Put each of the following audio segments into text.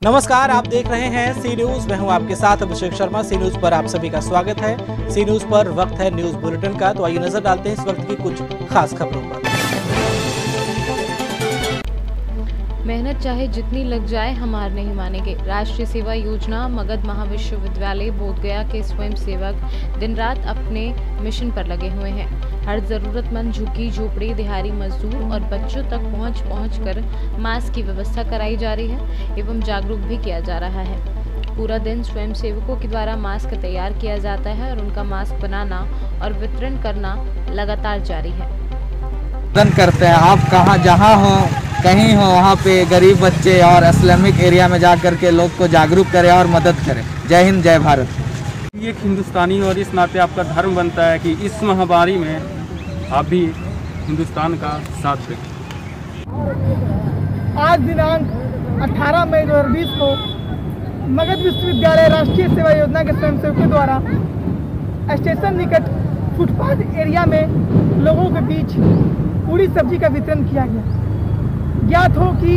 नमस्कार, आप देख रहे हैं सी न्यूज। मैं हूं आपके साथ अभिषेक शर्मा। सी न्यूज पर आप सभी का स्वागत है। सी न्यूज पर वक्त है न्यूज बुलेटिन का, तो आइए नजर डालते हैं इस वक्त की कुछ खास खबरों पर। मेहनत चाहे जितनी लग जाए, हम हार नहीं मानेंगे। राष्ट्रीय सेवा योजना मगध महाविश्वविद्यालय बोधगया के स्वयं सेवक दिन रात अपने मिशन पर लगे हुए हैं। हर जरूरतमंद झुग्गी झोपड़ी, दिहाड़ी मजदूर और बच्चों तक पहुंच कर मास्क की व्यवस्था कराई जा रही है एवं जागरूक भी किया जा रहा है। पूरा दिन स्वयं सेवकों के द्वारा मास्क तैयार किया जाता है और उनका मास्क बनाना और वितरण करना लगातार जारी है। करते हैं आप कहाँ जहाँ हो कहीं हो वहाँ पे गरीब बच्चे और इस्लामिक एरिया में जा कर के लोग को जागरूक करें और मदद करें। जय हिंद, जय भारत। ये एक हिंदुस्तानी और इस नाते आपका धर्म बनता है कि इस महामारी में आप भी हिंदुस्तान का साथ दें। आज दिनांक 18 मई 2020 को मगध विश्वविद्यालय राष्ट्रीय सेवा योजना के स्वयंसेवकों द्वारा स्टेशन निकट फुटपाथ एरिया में लोगों के बीच पूरी सब्जी का वितरण किया गया। ज्ञात हो कि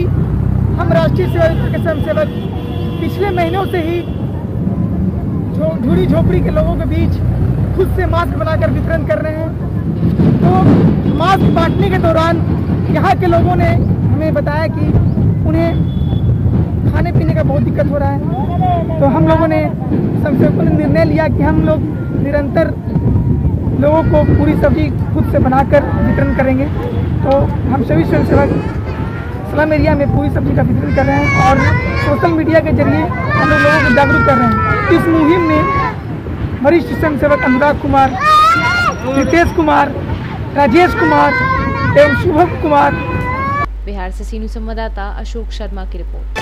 हम राष्ट्रीय सेवा योजना के स्वयंसेवक पिछले महीनों से ही झूड़ी झोपड़ी के लोगों के बीच खुद से मास्क बनाकर वितरण कर रहे हैं। तो मास्क बांटने के दौरान यहाँ के लोगों ने हमें बताया कि उन्हें खाने पीने का बहुत दिक्कत हो रहा है। तो हम लोगों ने स्वयंसेवकों ने निर्णय लिया कि हम लोग निरंतर लोगों को पूरी सब्जी खुद से बनाकर वितरण करेंगे। तो हम सभी स्वयंसेवक स्लम एरिया में पूरी सब्जी का वितरण कर रहे हैं और सोशल मीडिया के जरिए हम लोगों को जागरूक कर रहे हैं। इस मुहिम में वरिष्ठ स्वयंसेवक अनुराग कुमार, रितेश कुमार, राजेश कुमार एवं शुभम कुमार। बिहार से सी न्यूज संवाददाता अशोक शर्मा की रिपोर्ट।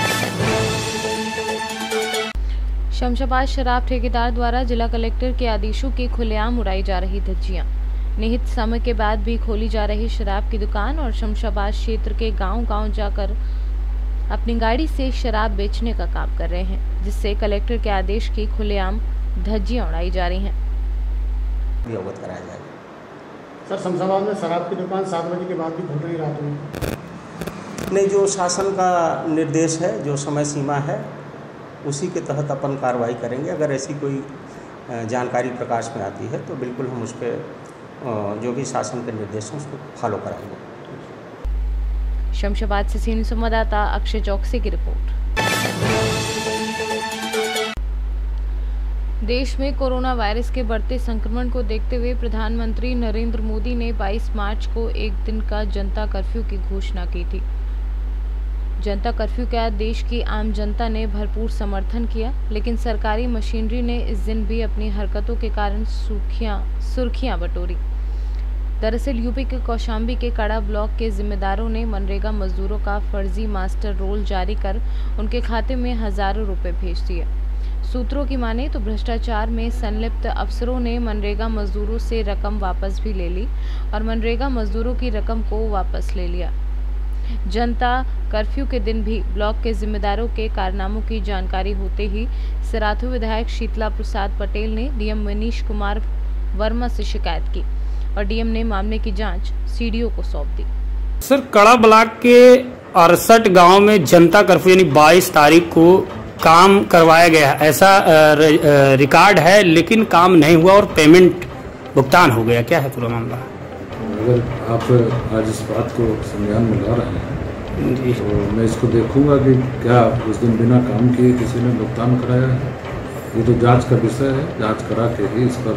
शमशाबाद शराब ठेकेदार द्वारा जिला कलेक्टर के आदेशों की खुलेआम उड़ाई जा रही धज्जियां। निहित समय के बाद भी खोली जा रही शराब की दुकान और शमशाबाद क्षेत्र के गांव-गांव जाकर अपनी गाड़ी से शराब बेचने का काम कर रहे हैं, जिससे कलेक्टर के आदेश की खुलेआम धज्जियां उड़ाई जा रही हैं। अवगत कराया जाएगा। सर, शमशाबाद में शराब की दुकान 7 बजे के बाद भी खुल रही रात में? नहीं, जो शासन का निर्देश है, जो समय सीमा है, उसी के तहत अपन कार्रवाई करेंगे। अगर ऐसी कोई जानकारी प्रकाश में आती है तो बिल्कुल हम उस पर जो भी शासन के निर्देश हैं उसको फॉलो कराएंगे। शमशाबाद से सी न्यूज संवाददाता अक्षय चौकसी की रिपोर्ट। देश में कोरोना वायरस के बढ़ते संक्रमण को देखते हुए प्रधानमंत्री नरेंद्र मोदी ने 22 मार्च को एक दिन का जनता कर्फ्यू की घोषणा की थी। जनता कर्फ्यू का देश की आम जनता ने भरपूर समर्थन किया, लेकिन सरकारी मशीनरी ने इस दिन भी अपनी हरकतों के कारण सुर्खियां बटोरी। दरअसल यूपी के कौशाम्बी के कड़ा ब्लॉक के जिम्मेदारों ने मनरेगा मजदूरों का फर्जी मास्टर रोल जारी कर उनके खाते में हजारों रुपए भेज दिए। सूत्रों की माने तो भ्रष्टाचार में संलिप्त अफसरों ने मनरेगा मजदूरों से रकम वापस भी ले ली और मनरेगा मजदूरों की रकम को वापस ले लिया। जनता कर्फ्यू के दिन भी ब्लॉक के जिम्मेदारों के कारनामों की जानकारी होते ही सराथू विधायक शीतला प्रसाद पटेल ने डीएम मनीष कुमार वर्मा से शिकायत की और डीएम ने मामले की जांच सीडीओ को सौंप दी। सर, कड़ा ब्लॉक के 68 गांव में जनता कर्फ्यू यानी 22 तारीख को काम करवाया गया, ऐसा रिकॉर्ड है, लेकिन काम नहीं हुआ और पेमेंट भुगतान हो गया। क्या है पूरा मामला? अगर आप आज इस बात को संज्ञान में ला रहे हैं तो मैं इसको देखूंगा कि क्या उस दिन बिना काम किए किसी ने भुगतान कराया है। ये तो जांच का विषय है, जांच करा के ही इस पर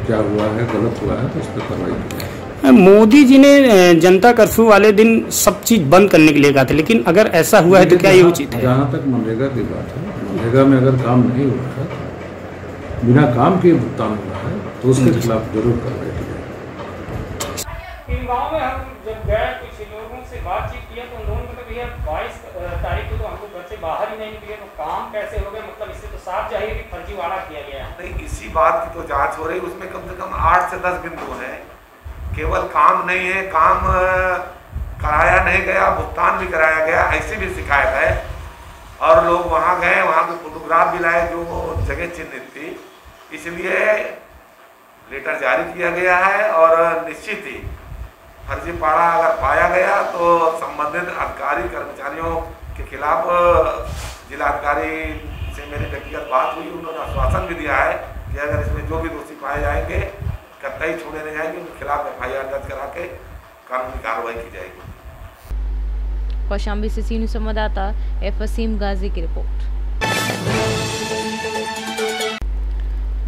क्या हुआ है, गलत हुआ है तो उस पर कार्रवाई की जाए। मोदी जी ने जनता कर्फ्यू वाले दिन सब चीज बंद करने के लिए कहा था, लेकिन अगर ऐसा हुआ है तो क्या ये उचित है? जहाँ तक मनरेगा की बात है, मनरेगा में अगर काम नहीं हुआ है, बिना काम के भुगतान हुआ है तो उसके खिलाफ जरूर कार्रवाई की जाए। इन गाँव में हम जब गए कुछ लोगों से बातचीत किया तो उन्होंने मतलब भैया 22 तारीख को तो हमको घर से बाहर ही नहीं निकले, तो काम कैसे हो गया? मतलब इससे तो साफ जाहिर कि फर्जीवाड़ा किया गया है। नहीं, इसी बात की तो जांच हो रही, उसमें कम से कम 8 से 10 बिंदु हैं। केवल काम नहीं है, काम कराया नहीं गया, भुगतान भी कराया गया, ऐसी भी शिकायत है। और लोग वहाँ गए, वहाँ के फोटोग्राफ भी लाए जो जगह चिन्हित थी, इसलिए लेटर जारी किया गया है। और निश्चित ही फर्जीवाड़ा अगर पाया गया तो संबंधित अधिकारी कर्मचारियों के खिलाफ जिलाधिकारी से मेरी व्यक्तिगत बात हुई, उन्होंने आश्वासन भी दिया है कि अगर इसमें जो भी दोषी पाए जाएंगे कतई छोड़े नहीं जाएंगे, उनके खिलाफ FIR दर्ज करा के कानूनी कार्रवाई की जाएगी। कौशाम्बी से सी न्यूज़ संवाददाता F वसीम गाजी की रिपोर्ट।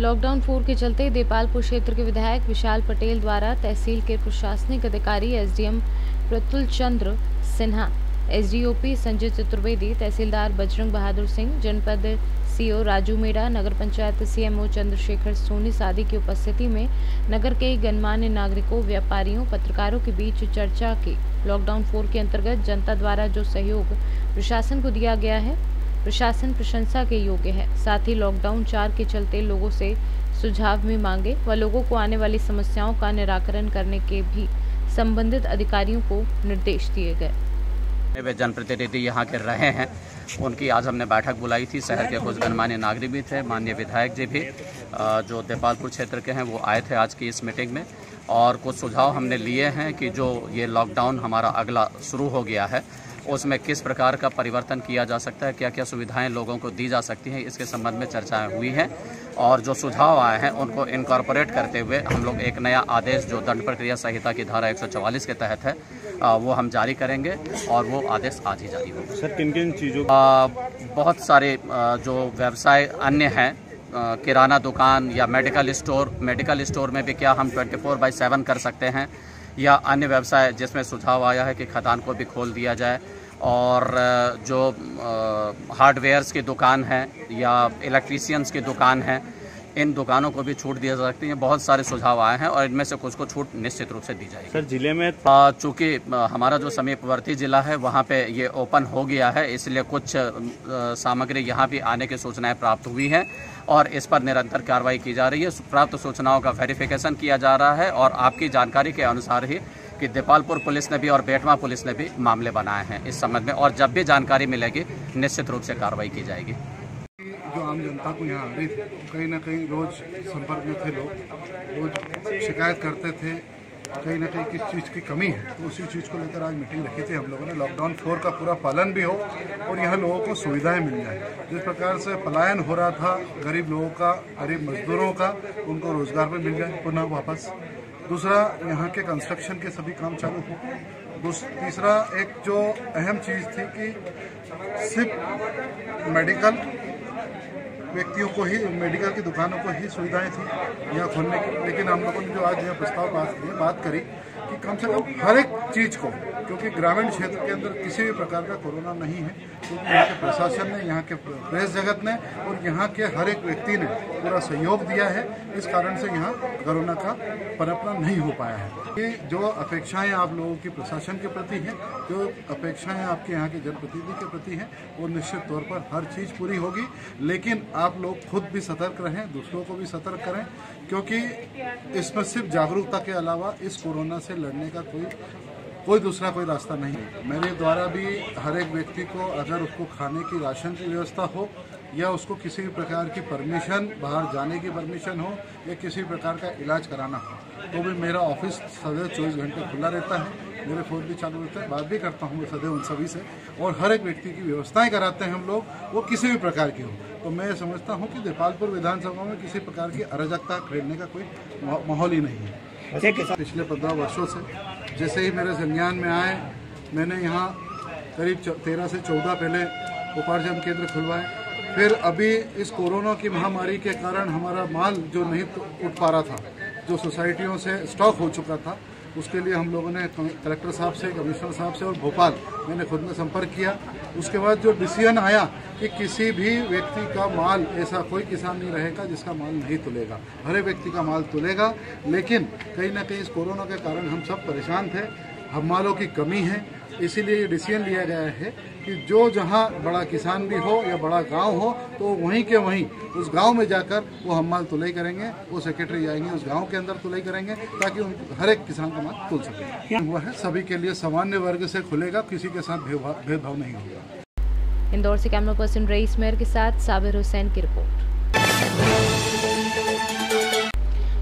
लॉकडाउन 4 के चलते देपालपुर क्षेत्र के विधायक विशाल पटेल द्वारा तहसील के प्रशासनिक अधिकारी SDM प्रतुल चंद्र सिन्हा, SDOP संजय चतुर्वेदी, तहसीलदार बजरंग बहादुर सिंह, जनपद CO राजू मेड़ा, नगर पंचायत CMO चंद्रशेखर सोनी आदि की उपस्थिति में नगर के गणमान्य नागरिकों, व्यापारियों, पत्रकारों के बीच चर्चा की। लॉकडाउन 4 के अंतर्गत जनता द्वारा जो सहयोग प्रशासन को दिया गया है, प्रशासन प्रशंसा के योग्य है। साथ ही लॉकडाउन 4 के चलते लोगों से सुझाव भी मांगे व लोगों को आने वाली समस्याओं का निराकरण करने के भी संबंधित अधिकारियों को निर्देश दिए गए। वे जनप्रतिनिधि यहाँ के रहे हैं, उनकी आज हमने बैठक बुलाई थी। शहर के कुछ गणमान्य नागरिक भी थे, माननीय विधायक जी भी जो देपालपुर क्षेत्र के हैं वो आए थे आज की इस मीटिंग में, और कुछ सुझाव हमने लिए हैं कि जो ये लॉकडाउन हमारा अगला शुरू हो गया है उसमें किस प्रकार का परिवर्तन किया जा सकता है, क्या क्या सुविधाएं लोगों को दी जा सकती हैं, इसके संबंध में चर्चाएं हुई हैं। और जो सुझाव आए हैं उनको इनकॉर्पोरेट करते हुए हम लोग एक नया आदेश जो दंड प्रक्रिया संहिता की धारा 144 के तहत है वो हम जारी करेंगे, और वो आदेश आज ही जारी होगा। सर किन किन चीज़ों बहुत सारे जो व्यवसाय अन्य हैं, किराना दुकान या मेडिकल स्टोर में भी क्या हम 24/7 कर सकते हैं, या अन्य व्यवसाय जिसमें सुझाव आया है कि खदान को भी खोल दिया जाए, और जो हार्डवेयर्स की दुकान है या इलेक्ट्रीशियंस की दुकान है, इन दुकानों को भी छूट दी जा सकती है। बहुत सारे सुझाव आए हैं और इनमें से कुछ को छूट निश्चित रूप से दी जाएगी। सर जिले में चूँकि हमारा जो समीपवर्ती जिला है वहाँ पे ये ओपन हो गया है, इसलिए कुछ सामग्री यहाँ भी आने की सूचनाएं प्राप्त हुई हैं और इस पर निरंतर कार्रवाई की जा रही है। प्राप्त सूचनाओं का वेरिफिकेशन किया जा रहा है, और आपकी जानकारी के अनुसार ही कि देपालपुर पुलिस ने भी और बेटवा पुलिस ने भी मामले बनाए हैं इस संबंध में, और जब भी जानकारी मिलेगी निश्चित रूप से कार्रवाई की जाएगी। जो आम जनता को यहाँ आ रही थी, कहीं ना कहीं रोज संपर्क में थे लोग, रोज शिकायत करते थे कहीं ना कहीं किस चीज़ की कमी है, तो उसी चीज़ को लेकर आज मीटिंग रखी थी हम लोगों ने। लॉकडाउन 4 का पूरा पालन भी हो और यहाँ लोगों को सुविधाएं मिल जाए। जिस प्रकार से पलायन हो रहा था गरीब लोगों का, गरीब मजदूरों का, उनको रोजगार भी मिल जाए पुनः वापस। दूसरा, यहाँ के कंस्ट्रक्शन के सभी काम चालू हो। तीसरा, एक जो अहम चीज़ थी कि सिर्फ मेडिकल व्यक्तियों को ही, मेडिकल की दुकानों को ही सुविधाएं थी यहाँ खोलने की, लेकिन हम लोगों ने जो आज यह प्रस्ताव बात करी कि कम से कम हर एक चीज़ को, क्योंकि ग्रामीण क्षेत्र के अंदर किसी भी प्रकार का कोरोना नहीं है, क्योंकि यहाँ के प्रशासन ने, यहाँ के प्रेस जगत ने और यहाँ के हर एक व्यक्ति ने पूरा सहयोग दिया है। इस कारण से यहाँ कोरोना का पनपना नहीं हो पाया है। ये जो अपेक्षाएं आप लोगों की प्रशासन के प्रति हैं, जो अपेक्षाएं आपके यहाँ के जनप्रतिनिधि के प्रति हैं, वो निश्चित तौर पर हर चीज़ पूरी होगी। लेकिन आप लोग खुद भी सतर्क रहें, दूसरों को भी सतर्क करें, क्योंकि इसमें सिर्फ जागरूकता के अलावा इस कोरोना से लड़ने का कोई दूसरा कोई रास्ता नहीं है। मेरे द्वारा भी हर एक व्यक्ति को, अगर उसको खाने की, राशन की व्यवस्था हो या उसको किसी भी प्रकार की परमिशन, बाहर जाने की परमिशन हो या किसी प्रकार का इलाज कराना हो, तो भी मेरा ऑफिस सदैव 24 घंटे खुला रहता है, मेरे फ़ोन भी चालू रहता है, बात भी करता हूँ सदैव उन सभी से, और हर एक व्यक्ति की व्यवस्थाएं कराते हैं हम लोग, वो किसी भी प्रकार की हो। तो मैं समझता हूँ कि देपालपुर विधानसभा में किसी प्रकार की अराजकता खेलने का कोई माहौल ही नहीं है। पिछले 15 वर्षों से जैसे ही मेरे संज्ञान में आए, मैंने यहाँ करीब 13 से 14 पहले उपार्जन केंद्र खुलवाए। फिर अभी इस कोरोना की महामारी के कारण हमारा माल जो नहीं उठ पा रहा था, जो सोसाइटियों से स्टॉक हो चुका था, उसके लिए हम लोगों ने कलेक्टर साहब से, कमिश्नर साहब से और भोपाल मैंने खुद में संपर्क किया। उसके बाद जो डिसीजन आया कि किसी भी व्यक्ति का माल, ऐसा कोई किसान नहीं रहेगा जिसका माल नहीं तुलेगा, हर एक व्यक्ति का माल तुलेगा। लेकिन कहीं ना कहीं इस कोरोना के कारण हम सब परेशान थे, हम मालों की कमी है, इसीलिए ये डिसीजन लिया गया है कि जो जहाँ बड़ा किसान भी हो या बड़ा गांव हो, तो वहीं के वहीं उस गांव में जाकर वो हम माल तुलाई करेंगे, वो सेक्रेटरी जाएंगे उस गांव के अंदर तुलाई करेंगे, ताकि हर एक किसान का माल तुल सके। वह है सभी के लिए सामान्य वर्ग से खुलेगा, किसी के साथ भेदभाव नहीं होगा। इंदौर से कैमरा पर्सन रईस मेयर के साथ साबिर हुसैन की रिपोर्ट।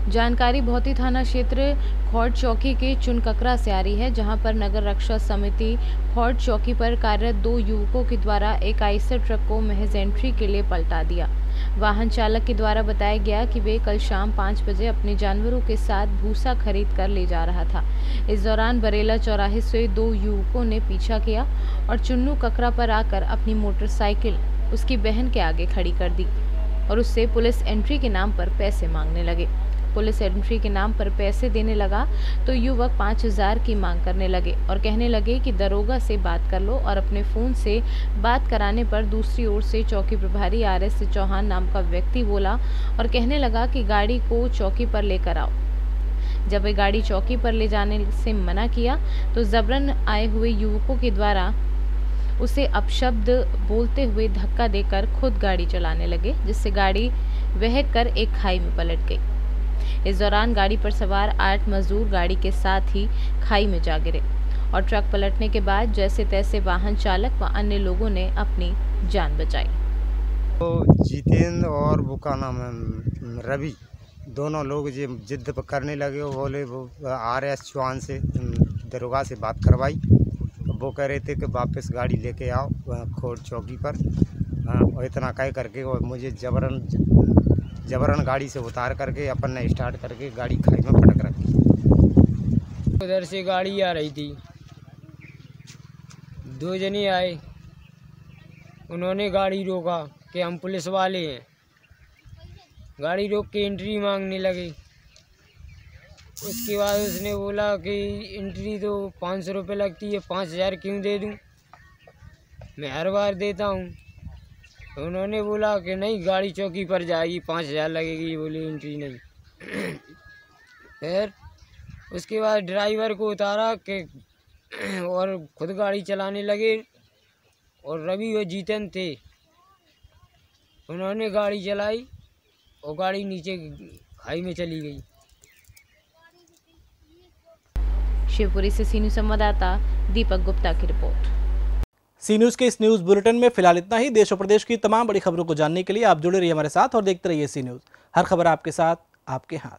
जानकारी भौती थाना क्षेत्र खौड़ चौकी के चुनककरा से आ रही है, जहां पर नगर रक्षा समिति खौड़ चौकी पर कार्यरत 2 युवकों के द्वारा एक आइसर ट्रक को महज एंट्री के लिए पलटा दिया। वाहन चालक के द्वारा बताया गया कि वे कल शाम 5 बजे अपने जानवरों के साथ भूसा खरीद कर ले जा रहा था। इस दौरान बरेला चौराहे से 2 युवकों ने पीछा किया और चुन्नू ककरा पर आकर अपनी मोटरसाइकिल उसकी बहन के आगे खड़ी कर दी और उससे पुलिस एंट्री के नाम पर पैसे मांगने लगे। पुलिस एंट्री के नाम पर पैसे देने लगा तो युवक 5000 की मांग करने लगे और कहने लगे कि दरोगा से बात कर लो, और अपने फ़ोन से बात कराने पर दूसरी ओर से चौकी प्रभारी RS चौहान नाम का व्यक्ति बोला और कहने लगा कि गाड़ी को चौकी पर लेकर आओ। जब वे गाड़ी चौकी पर ले जाने से मना किया तो जबरन आए हुए युवकों के द्वारा उसे अपशब्द बोलते हुए धक्का देकर खुद गाड़ी चलाने लगे, जिससे गाड़ी बह कर एक खाई में पलट गई। इस दौरान गाड़ी पर सवार 8 मजदूर गाड़ी के साथ ही खाई में जा गिरे और ट्रक पलटने के बाद जैसे तैसे वाहन चालक व अन्य लोगों ने अपनी जान बचाई। तो जितेंद्र और वो का नाम है रवि, दोनों लोग ये जिद करने लगे। वो बोले वो RS चौहान से दरोगा से बात करवाई। वो कह रहे थे कि वापस गाड़ी लेके आओ खौड़ चौकी पर। और इतना कह करके और मुझे जबरन गाड़ी से उतार करके अपन ने स्टार्ट करके गाड़ी खाई में पटक रखी। उधर से गाड़ी आ रही थी, 2 जने आए, उन्होंने गाड़ी रोका कि हम पुलिस वाले हैं। गाड़ी रोक के एंट्री मांगने लगे। उसके बाद उसने बोला कि एंट्री तो 500 रुपये लगती है, 5000 क्यों दे दूं, मैं हर बार देता हूं। तो उन्होंने बोला कि नहीं, गाड़ी चौकी पर जाएगी, 5000 लगेगी, बोली एंट्री नहीं। फिर उसके बाद ड्राइवर को उतारा कि और खुद गाड़ी चलाने लगे। और रवि और जीतन थे, उन्होंने गाड़ी चलाई और गाड़ी नीचे खाई में चली गई। शिवपुरी से सी न्यूज़ संवाददाता दीपक गुप्ता की रिपोर्ट। सी न्यूज़ के इस न्यूज़ बुलेटिन में फिलहाल इतना ही। देश और प्रदेश की तमाम बड़ी खबरों को जानने के लिए आप जुड़े रहिए हमारे साथ और देखते रहिए सी न्यूज़। हर खबर आपके साथ, आपके हाथ।